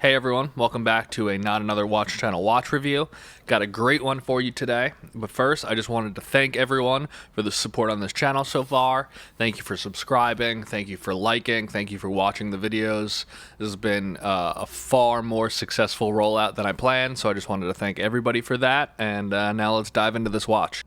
Hey everyone, welcome back to a Not Another Watch Channel watch review. Got a great one for you today, but first I just wanted to thank everyone for the support on this channel so far. Thank you for subscribing, thank you for liking, thank you for watching the videos. This has been a far more successful rollout than I planned, so I just wanted to thank everybody for that, and now let's dive into this watch.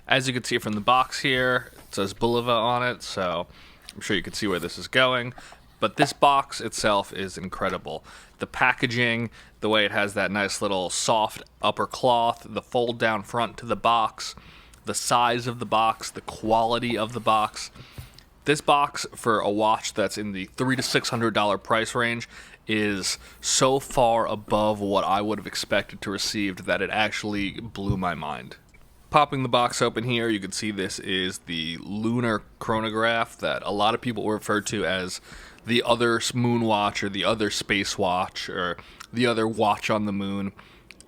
As you can see from the box here, it says Bulova on it, so I'm sure you can see where this is going. But this box itself is incredible. The packaging, the way it has that nice little soft upper cloth, the fold down front to the box, the size of the box, the quality of the box. This box for a watch that's in the $300 to $600 price range is so far above what I would have expected to receive that it actually blew my mind. Popping the box open here, you can see this is the Lunar Chronograph that a lot of people refer to as the other moon watch or the other space watch or the other watch on the moon.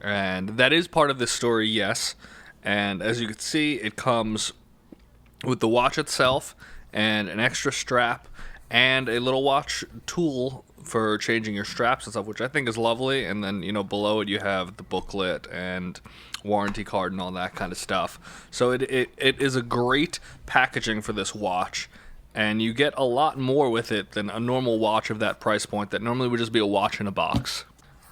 And that is part of this story, yes. And as you can see, it comes with the watch itself and an extra strap and a little watch tool for changing your straps and stuff, which I think is lovely. And then, below it you have the booklet and warranty card and all that kind of stuff. So it is a great packaging for this watch, and you get a lot more with it than a normal watch of that price point that normally would just be a watch in a box.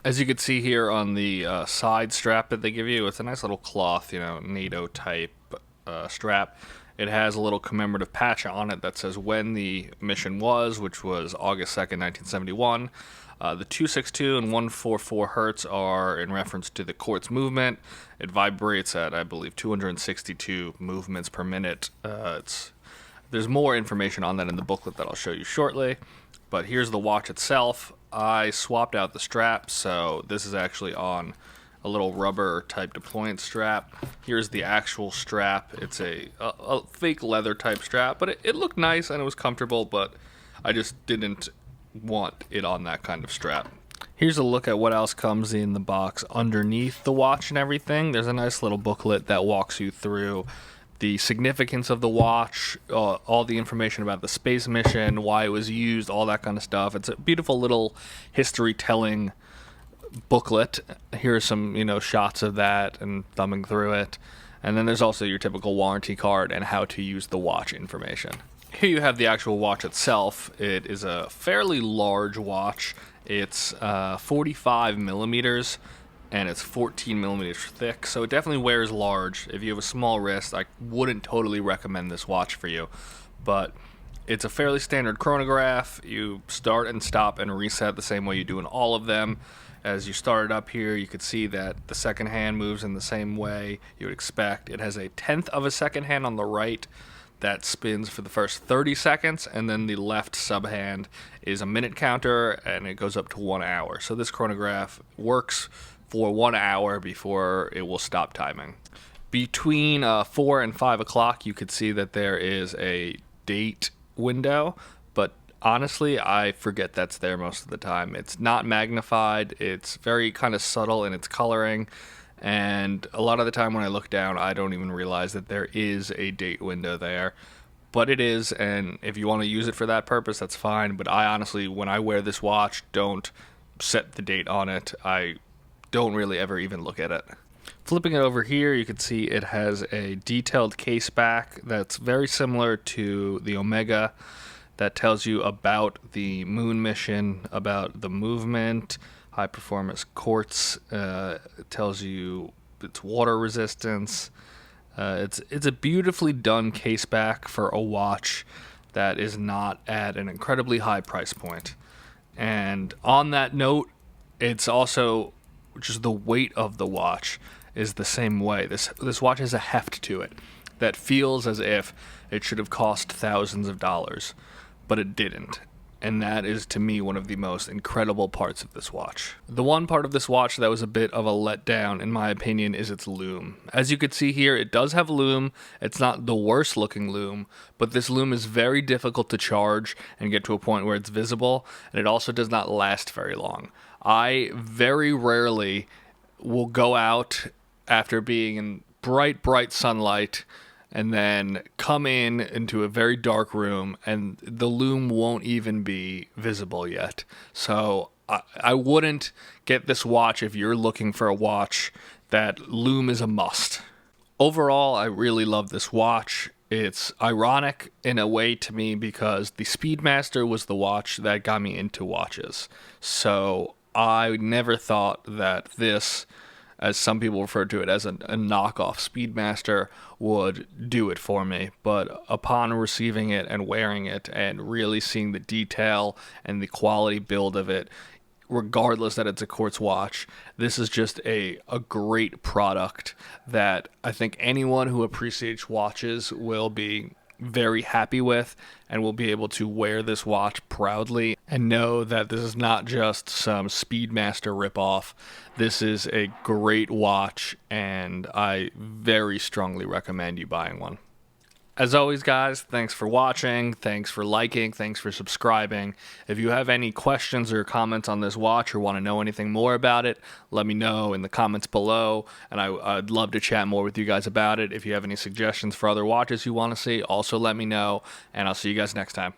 As you can see here on the side strap that they give you, it's a nice little cloth, NATO type strap. It has a little commemorative patch on it that says when the mission was, which was August 2nd, 1971. The 262 and 144 hertz are in reference to the quartz movement. It vibrates at, I believe, 262 movements per minute. There's more information on that in the booklet that I'll show you shortly. But here's the watch itself. I swapped out the strap, so this is actually on a little rubber type deployment strap. Here's the actual strap. It's a fake leather type strap, but it looked nice and it was comfortable, but I just didn't want it on that kind of strap. Here's a look at what else comes in the box underneath the watch and everything. There's a nice little booklet that walks you through the significance of the watch, all the information about the space mission, why it was used, all that kind of stuff. It's a beautiful little history-telling booklet. Here are some, shots of that and thumbing through it. And then there's also your typical warranty card and how to use the watch information. Here you have the actual watch itself. It is a fairly large watch. It's 45 millimeters and it's 14 millimeters thick, so it definitely wears large. If you have a small wrist, I wouldn't totally recommend this watch for you, but it's a fairly standard chronograph. You start and stop and reset the same way you do in all of them. As you start it up here, you could see that the second hand moves in the same way you would expect. It has a 1/10 of a second hand on the right that spins for the first 30 seconds, and then the left subhand is a minute counter, and it goes up to 1 hour. So this chronograph works for 1 hour before it will stop timing. Between 4 and 5 o'clock, you could see that there is a date window, but honestly, I forget that's there most of the time. It's not magnified. It's very kind of subtle in its coloring. And a lot of the time when I look down, I don't even realize that there is a date window there. But it is, and if you want to use it for that purpose, that's fine. But I honestly, when I wear this watch, don't set the date on it. I don't really ever even look at it. Flipping it over here, you can see it has a detailed case back that's very similar to the Omega, that tells you about the moon mission, about the movement, high performance quartz. It tells you its water resistance. It's a beautifully done case back for a watch that is not at an incredibly high price point. And on that note, it's also just the weight of the watch is the same way. This watch has a heft to it that feels as if it should have cost thousands of dollars, but it didn't. And that is, to me, one of the most incredible parts of this watch. The one part of this watch that was a bit of a letdown, in my opinion, is its lume. As you can see here, it does have lume. It's not the worst looking lume, but this lume is very difficult to charge and get to a point where it's visible, and it also does not last very long. I very rarely will go out after being in bright sunlight and then come into a very dark room and the lume won't even be visible yet. So I wouldn't get this watch if you're looking for a watch that Lume is a must. Overall, I really love this watch. It's ironic in a way to me because the Speedmaster was the watch that got me into watches. So I never thought that this, as some people refer to it as a knockoff Speedmaster, would do it for me. But upon receiving it and wearing it and really seeing the detail and the quality build of it, regardless that it's a quartz watch, this is just a great product that I think anyone who appreciates watches will be very happy with and will be able to wear this watch proudly and know that this is not just some Speedmaster ripoff. This is a great watch, and I very strongly recommend you buying one. As always, guys, thanks for watching, thanks for liking, thanks for subscribing. If you have any questions or comments on this watch or want to know anything more about it, let me know in the comments below, and I'd love to chat more with you guys about it. If you have any suggestions for other watches you want to see, also let me know, and I'll see you guys next time.